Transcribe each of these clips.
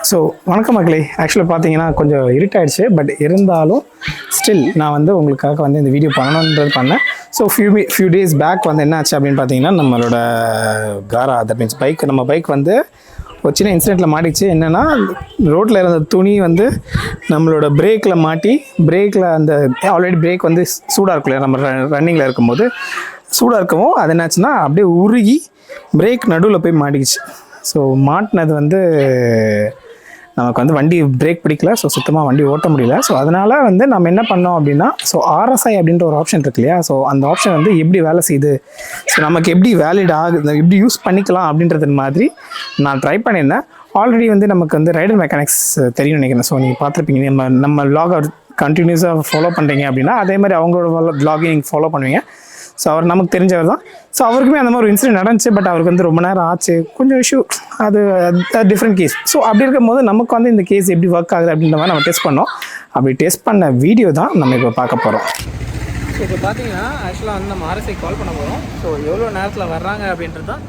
So வணக்கம் மக்களே. ஆக்சுவலாக பார்த்தீங்கன்னா கொஞ்சம் இருட்டாயிடுச்சு, பட் இருந்தாலும் ஸ்டில் நான் வந்து உங்களுக்காக வந்து இந்த வீடியோ பண்ணணுன்றது பண்ணேன். ஸோ ஃபியூ டேஸ் பேக் வந்து என்ன ஆச்சு அப்படின்னு பார்த்தீங்கன்னா, நம்மளோட காரா தட் மீன்ஸ் நம்ம பைக் வந்து ஒரு சின்ன இன்சிடெண்ட்டில் மாட்டிச்சு. என்னென்னா, ரோட்டில் இருந்த துணி வந்து நம்மளோட பிரேக்கில் மாட்டி, பிரேக்கில் அந்த ஆல்ரெடி பிரேக் வந்து சூடாக இருக்குல்ல, நம்ம ரன்னிங்கில் இருக்கும்போது சூடாக இருக்கவும் அது என்னாச்சுன்னா அப்படியே உருகி பிரேக் நடுவில் போய் மாட்டிக்கிச்சு. ஸோ மாட்டினது வந்து நமக்கு வந்து வண்டி பிரேக் பிடிக்கல, ஸோ சுத்தமாக வண்டி ஓட்ட முடியல. ஸோ அதனால் வந்து நம்ம என்ன பண்ணோம் அப்படின்னா, ஸோ RSI அப்படின்ற ஒரு ஆப்ஷன் இருக்கு இல்லையா, ஸோ அந்த ஆப்ஷன் வந்து எப்படி வேலை செய்யுது, ஸோ நமக்கு எப்படி வேலிட் ஆகுது, எப்படி யூஸ் பண்ணிக்கலாம் அப்படின்றது மாதிரி நான் ட்ரை பண்ணியிருந்தேன். ஆல்ரெடி வந்து நமக்கு வந்து ரைடர் மெக்கானிக்ஸ் தெரியும் நினைக்கிறேன். ஸோ நீங்கள் பார்த்துருப்பீங்க, நம்ம vlog கண்டினியூஸாக ஃபாலோ பண்ணுறீங்க அப்படின்னா அதே மாதிரி அவங்களோட vlog-ஐயும் நீங்கள் ஃபாலோ பண்ணுவீங்க. ஸோ அவர் நமக்கு தெரிஞ்சவர் தான். ஸோ அவருக்குமே அந்த மாதிரி ஒரு இன்சிடென்ட் நடந்துச்சு, பட் அவருக்கு வந்து ரொம்ப நேரம் ஆச்சு, கொஞ்சம் இஷ்யூ, அது டிஃப்ரெண்ட் கேஸ். ஸோ அப்படி இருக்கும்போது நமக்கு வந்து இந்த கேஸ் எப்படி ஒர்க் ஆகுது அப்படின்ற மாதிரி நம்ம டெஸ்ட் பண்ணோம். அப்படி டெஸ்ட் பண்ண வீடியோ தான் நம்ம இப்போ பார்க்க போகிறோம். ஸோ இப்போ பார்த்தீங்கன்னா ஆக்சுவலாக வந்து நம்ம RSA கால் பண்ண போகிறோம். ஸோ எவ்வளோ நேரத்தில் வர்றாங்க அப்படின்றது தான்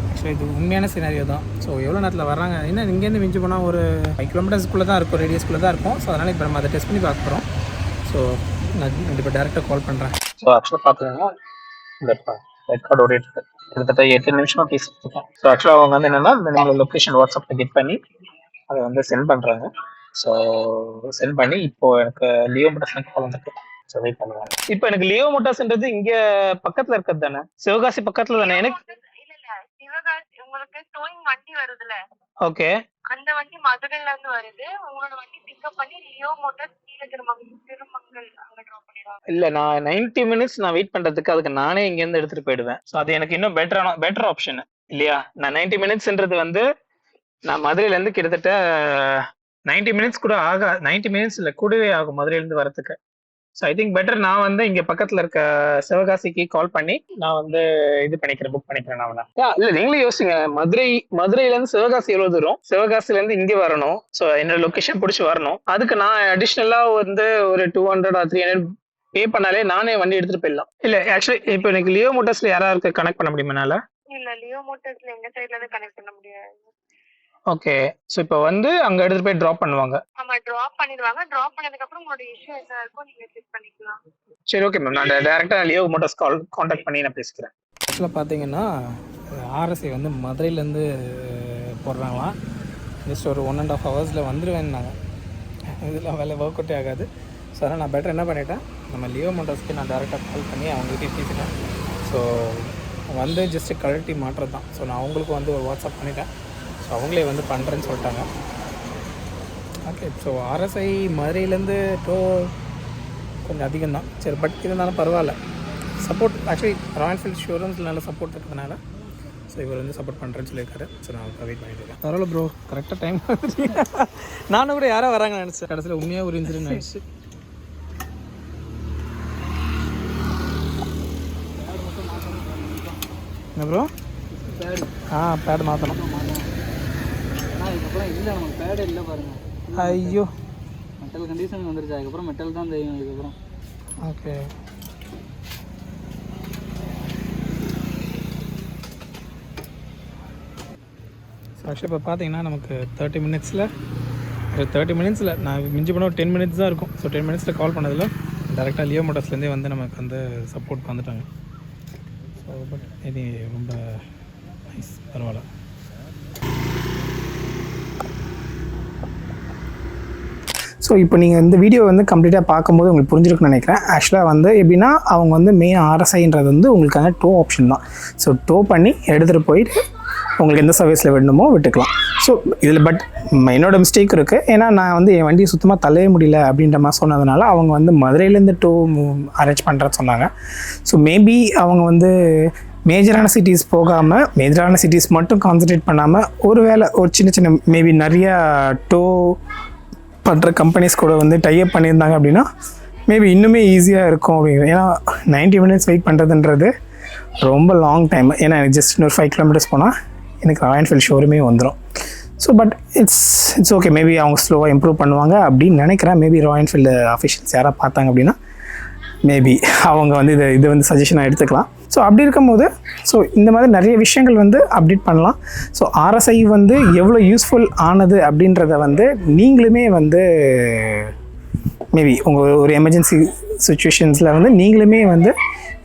ஆக்சுவலாக இது உண்மையான சினாரியோ தான். ஸோ எவ்வளோ நேரத்தில் வர்றாங்க, ஏன்னா இங்கேருந்து மிஞ்சி போனால் ஒரு 5 கிலோமீட்டர்ஸ்க்குள்ளே தான் இருக்கும், ரேடியஸ்க்குள்ளே தான் இருக்கும். ஸோ அதனால் இப்போ நம்ம அதை டெஸ்ட் பண்ணி பார்க்க போகிறோம். ஸோ நான் இப்போ டேரெக்டாக கால் பண்ணுறேன். ஸோ ஆக்சுவலாக பார்த்தீங்கன்னா இந்த ரெக்கார்ட் ஓடிட்டு இருக்கு, கிட்டத்தட்ட 8 நிமிஷமாக பேசிட்டு இருக்கேன். ஸோ ஆக்சுவலாக அவங்க வந்து என்னென்னா, நம்மளோட லொக்கேஷன் வாட்ஸ்அப்பில் கெட் பண்ணி அதை வந்து சென்ட் பண்ணுறாங்க. ஸோ சென்ட் பண்ணி இப்போது எனக்கு லியோ மோட்டார்ஸ் கால் வந்துருக்கு. ஸோ வெயிட் பண்ணுவாங்க. இப்போ எனக்கு லியோ மோட்டார்ஸ்ன்றது இங்கே பக்கத்தில் இருக்கிறது தானே, சிவகாசி பக்கத்தில் தானே? எனக்கு உங்களுக்கு டோயிங் வண்டி வருதுல, ஓகே, அந்த வண்டி மதுரையில இருந்து வருது. உங்களோட வண்டி பிக்கப் பண்ணி லியோ மோட்டார்ஸ் திருமங்கல் அங்க டிராப் பண்ணிடுவாங்க. இல்ல, நான் 90 மினிட்ஸ் நான் வெயிட் பண்றதுக்கு அதுக்கு நானே இங்க இருந்து எடுத்துட்டு போயிடுவேன். சோ அது எனக்கு இன்னும் பெட்டர் ஆப்ஷன் இல்லையா? நான் 90 மினிட்ஸ்ன்றது வந்து நான் மதுரையில இருந்து கிட்டத்தட்ட 90 மினிட்ஸ் கூட 90 மினிட்ஸ் இல்ல கூடவே ஆகும் மதுரையில இருந்து வரதுக்கு. ஸோ ஐ திங்க் பெட்டர் நான் வந்து இங்க பக்கத்துல இருக்க சிவகாசிக்கு கால் பண்ணி நான் வந்து இது பண்ணிக்கிறேன், புக் பண்ணிக்கிறேன். நான் இல்ல, நீங்களே யோசிங்க, மதுரையில இருந்து சிவகாசி எவ்வளவு தூரம், சிவகாசில இருந்து இங்க வரணும். ஸோ என்னோட லொகேஷன் பிடிச்சி வரணும். அதுக்கு நான் அடிஷ்னலா வந்து ஒரு 200 or 300 பே பண்ணாலே நானே வண்டி எடுத்துட்டு போயிடலாம். இல்ல ஆக்சுவலி இப்போ எனக்கு லியோ மோட்டார்ஸ்ல யாராவது கனெக்ட் பண்ண முடியுமா? இல்ல, லியோ மோட்டார்ஸ்ல எங்க சைடுல இருந்து கனெக்ட் பண்ண முடியாது. ஓகே, சோ இப்போ வந்து அங்க எடுத்து போய் டிராப் பண்ணுவாங்க. ஆமா, டிராப் பண்ணிடுவாங்க. டிராப் பண்ணதுக்கு அப்புறம் உங்களோட இஷ்யூ என்ன இருக்கோ நீங்க செக் பண்ணிக்கலாம். சரி, ஓகே மேம், நான் டைரக்டா லியோ மோட்டார்ஸ் கான்டாக்ட் பண்ணி நான் பேசிக்கிறேன். ஆக்சுவலாக பார்த்தீங்கன்னா RSA வந்து மதுரையிலேருந்து போடுறாங்களாம். ஜஸ்ட் ஒரு 1.5 ஹவர்ஸில் வந்துடுவேன்னாங்க. இதெல்லாம் வேலை ஒர்க் அவுட்டே ஆகாது. ஸோ அதனால் நான் பெட்டர் என்ன பண்ணிட்டேன், நம்ம லியோ மோட்டார்ஸ்க்கு நான் டேரெக்டாக கால் பண்ணி அவங்கள்கிட்ட பேசிட்டேன். ஸோ வந்து ஜஸ்ட்டு கழட்டி மாட்டுறது தான். ஸோ நான் அவங்களுக்கு வந்து ஒரு வாட்ஸ்அப் பண்ணிட்டேன். ஸோ அவங்களே வந்து பண்ணுறேன்னு சொல்லிட்டாங்க. ஓகே, ஸோ RSI மதுரையிலேருந்து கொஞ்சம் அதிகம் தான். சரி, பட் இருந்தாலும் பரவாயில்ல. சப்போர்ட் ஆக்சுவலி ராயல் என்ஃபீல்ட் ஷோரூம்ஸில் நல்ல சப்போர்ட் இருக்கிறதுனால ஸோ இவர் வந்து சப்போர்ட் பண்ணுறேன்னு சொல்லியிருக்காரு. ஸோ நான் வெயிட் பண்ணிட்டு இருக்கேன். பரவாயில்ல ப்ரோ, கரெக்டாக டைம். நானும் கூட யாரோ வராங்கன்னு நினச்சேன், கடைசியில் உண்மையாக ஒரு இன்சிடென்ட் ஆயிடுச்சு. என்ன ப்ரோ? பேடு மாற்றணும். அதுக்கப்புறம் இல்லை, நமக்கு பேடு இல்லை பாருங்கள். ஐயோ, மெட்டல் கண்டிஷன் வந்துருச்சு. அதுக்கப்புறம் மெட்டல் தான் தெரியும் அதுக்கப்புறம். ஓகே, ஸோ ஆக்சுவலி இப்போ பார்த்தீங்கன்னா நமக்கு 30 மினிட்ஸில் நான் மிஞ்சி போனால் ஒரு 10 மினிட்ஸ் தான் இருக்கும். ஸோ 10 மினிட்ஸில் கால் பண்ணதில் டேரெக்டாக லியோ மோட்டார்ஸ்லேருந்தே வந்து நமக்கு வந்து சப்போர்ட் வந்துட்டாங்க. ஸோ பட் இது ரொம்ப நைஸ், பரவாயில்ல. ஸோ இப்போ நீங்கள் இந்த வீடியோ வந்து கம்ப்ளீட்டாக பார்க்கும்போது உங்களுக்கு புரிஞ்சிருக்குன்னு நினைக்கிறேன். ஆக்சுவலாக வந்து எப்படின்னா, அவங்க வந்து மெயின் RSIன்றது வந்து உங்களுக்கான டோ ஆப்ஷன் தான். ஸோ டோ பண்ணி எடுத்துகிட்டு போயிட்டு உங்களுக்கு எந்த சர்வீஸில் விடணுமோ விட்டுக்கலாம். ஸோ இதில் பட் என்னோட மிஸ்டேக் இருக்குது. ஏன்னா நான் வந்து என் வண்டியை சுத்தமாக தள்ளவே முடியல அப்படின்ற மாதிரி சொன்னதுனால அவங்க வந்து மதுரையிலேருந்து டோ அரேஞ்ச் பண்ணுறேன்னு சொன்னாங்க. ஸோ மேபி அவங்க வந்து மேஜரான சிட்டிஸ் போகாமல், மேஜரான சிட்டிஸ் மட்டும் கான்சன்ட்ரேட் பண்ணாமல் ஒரு வேளை ஒரு சின்ன மேபி நிறையா டோ பண்ணுற கம்பெனிஸ் கூட வந்து டைப் பண்ணியிருந்தாங்க அப்படின்னா மேபி இன்னுமே ஈஸியாக இருக்கும் அப்படிங்கிறது. ஏன்னா 90 மினிட்ஸ் வெயிட் பண்ணுறதுன்றது ரொம்ப லாங் டைம். ஏன்னா எனக்கு ஜஸ்ட் இன்னொரு 5 கிலோமீட்டர்ஸ் போனால் எனக்கு ராயல் என்ஃபீல்ட் ஷோரூமே வந்துடும். So but it's okay, maybe அவங்க ஸ்லோவாக இம்ப்ரூவ் பண்ணுவாங்க அப்படின்னு நினைக்கிறேன். மேபி ராயல் என்ஃபீல்டு அஃபிஷியல்ஸ் யாராவது பார்த்தாங்க அப்படின்னா மேபி அவங்க வந்து இது வந்து சஜஷனாக எடுத்துக்கலாம். ஸோ அப்படி இருக்கும்போது ஸோ இந்த மாதிரி நிறைய விஷயங்கள் வந்து அப்டேட் பண்ணலாம். ஸோ RSI வந்து எவ்வளோ யூஸ்ஃபுல் ஆனது அப்படின்றத வந்து நீங்களுமே வந்து மேபி உங்கள் ஒரு எமர்ஜென்சி சுச்சுவேஷன்ஸில் வந்து நீங்களுமே வந்து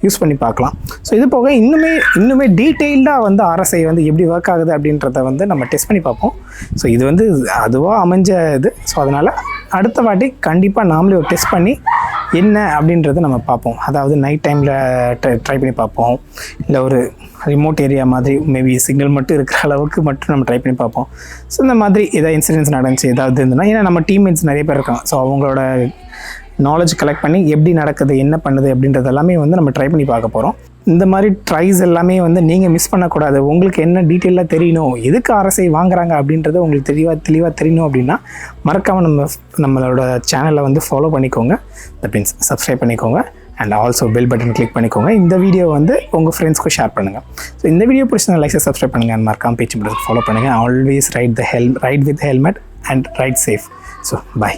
யூஸ் பண்ணி பார்க்கலாம். ஸோ இது போக இன்னுமே டீட்டெயில்டாக வந்து RSI வந்து எப்படி ஒர்க் ஆகுது அப்படின்றத வந்து நம்ம டெஸ்ட் பண்ணி பார்ப்போம். ஸோ இது வந்து அதுவாக அமைஞ்ச இது. ஸோ அதனால் அடுத்த வாட்டி கண்டிப்பாக நாமளே ஒரு டெஸ்ட் பண்ணி என்ன அப்படின்றத நம்ம பார்ப்போம். அதாவது நைட் டைமில் ட்ரை பண்ணி பார்ப்போம், இல்லை ஒரு ரிமோட் ஏரியா மாதிரி மேபி சிக்னல் மட்டும் இருக்கிற அளவுக்கு மட்டும் நம்ம ட்ரை பண்ணி பார்ப்போம். ஸோ இந்த மாதிரி ஏதாவது இன்சிடென்ட்ஸ் நடந்துச்சு ஏதாவது இருந்ததுன்னா, ஏன்னா நம்ம டீம்மேட்ஸ் நிறைய பேர் இருக்காங்க. ஸோ அவங்களோட நாலேஜ் கலெக்ட் பண்ணி எப்படி நடக்குது என்ன பண்ணுது அப்படின்றது எல்லாமே வந்து நம்ம ட்ரை பண்ணி பார்க்க போகிறோம். இந்த மாதிரி ட்ரைஸ் எல்லாமே வந்து நீங்கள் மிஸ் பண்ணக்கூடாது. உங்களுக்கு என்ன டீட்டெயிலாக தெரியணும், எதுக்கு RSI வாங்குறாங்க அப்படின்றது உங்களுக்கு தெளிவாக தெரியணும் அப்படின்னா மறக்காமல் நம்மளோட சேனலை வந்து ஃபாலோ பண்ணிக்கோங்க. தட் மீன்ஸ் சப்ஸ்கிரைப் பண்ணிக்கோங்க and also bell button click பண்ணிக்கோங்க. இந்த வீடியோ வந்து உங்கள் ஃப்ரெண்ட்ஸ்க்கு ஷேர் பண்ணுங்கள். ஸோ இந்த வீடியோ பிடிச்சா லைக் சப்ஸ்கிரைப் பண்ணுங்கள் அண்ட் மறக்காமல் பேச்சு படத்துக்கு ஃபாலோ பண்ணுங்கள். Always ride with helmet and ride safe. So by.